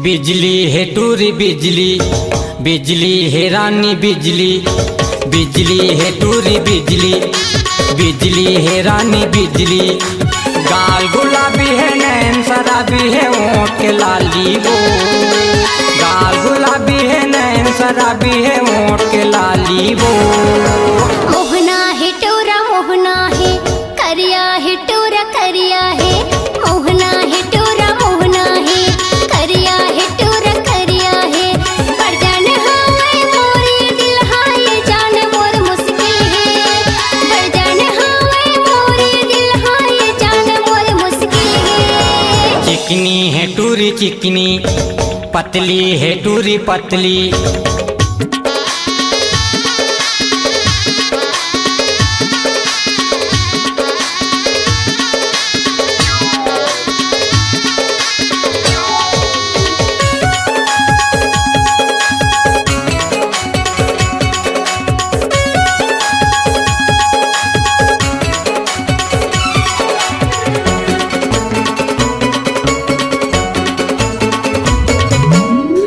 बिजली है टूरी बिजली, बिजली है रानी बिजली, बिजली है टूरी बिजली, बिजली है रानी बिजली। गाल गुलाबी है नैन शराबी है ओंठ के लाली वो, गाल गुलाबी है नैन शराबी है ओंठ के लाली वो। मोहना है टोरा मोहना है करिया है टोरा करिया है, मोहना है टोरा मोहना है करिया है टोरा करिया है। पर जान हाय मोरी दिल हाय जान मोर मुश्किल है, पर जान हाय मोरी दिल हाय जान मोर मुश्किल है। चिकनी है टूरी चिकनी, पतली है टूरी पतली,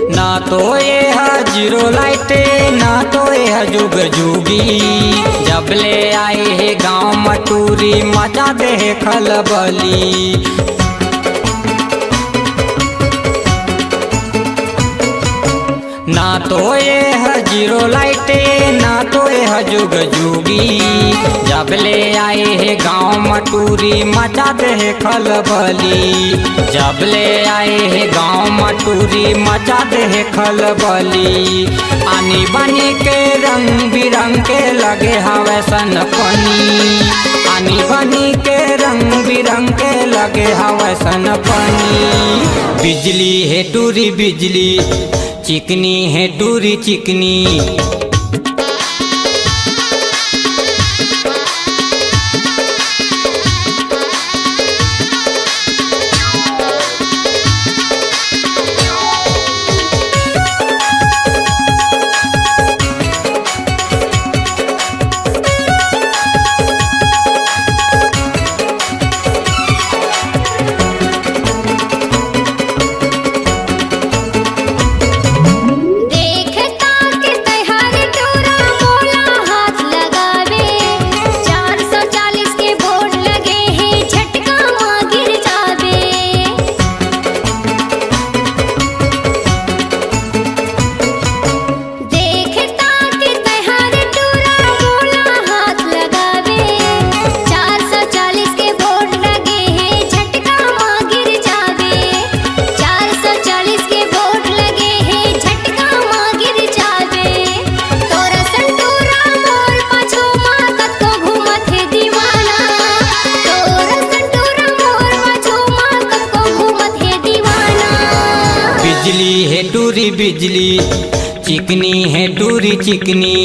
ना तो ये है जीरो लाइटे ना तो ये है जुग जुगी। जब ले आए है गाँव मटूरी मचा दे है खलबली। ना तो ये है जीरो लाइटे ना तो ये है जुग जुगी। जब ले आए है गाँव मटूरी मचा दे है खलबली। जब ले आए है गाँव मटूरी मचा दे है खलबली। आनी बनी के रंग बिरंग के लगे हवे सन पनी, आनी बनी के रंग बिरंग के लगे हवे सन पनी। बिजली है टूरी बिजली, चिकनी है टूरी चिकनी, बिजली है टूरी बिजली, चिकनी है टूरी चिकनी।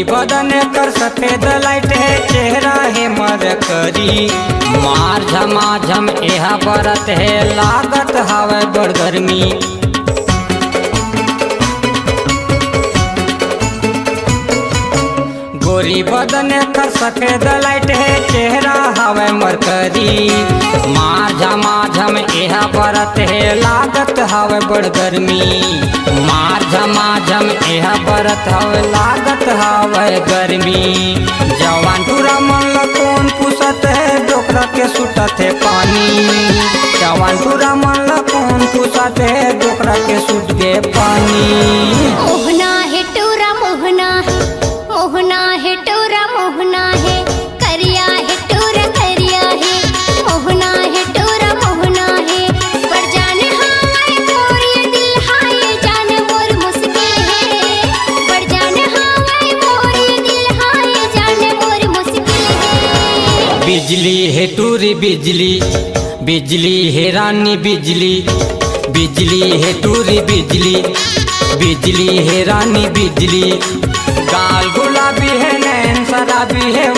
बदन कर सफेद लाइट है चेहरा है मरकरी। मार झमाझम यह बरत है लागत हवे बड़ गर्मी। गोरी बदन कर सफेद लाइट है चेहरा हवे मरकरी। मार झमाझम यह बरत है लागत हवे बड़ गर्मी। मार झमाझम यह बरत हवे लागत हवे गर्मी। जवान पूरा मन ल कौन पूछत है डोकरा के सुटत है पानी। जवान पूरा मन ल कौन पूछत है डोकरा के सुट गए पानी। मोहना है टोरा मोहना है, मोहना है टोरा मोहना है करिया है टोरा करिया है, मोहना है टोरा मोहना है। पर जान हाय मोरी दिल हाय जान मोर मुश्किल है, पर जान हाय मोरी दिल हाय जान मोर मुश्किल है। बिजली है टूरी बिजली, बिजली है रानी बिजली, बिजली है टूरी बिजली, बिजली है रानी बिजली, गाल गुलाबी है नैन शराबी है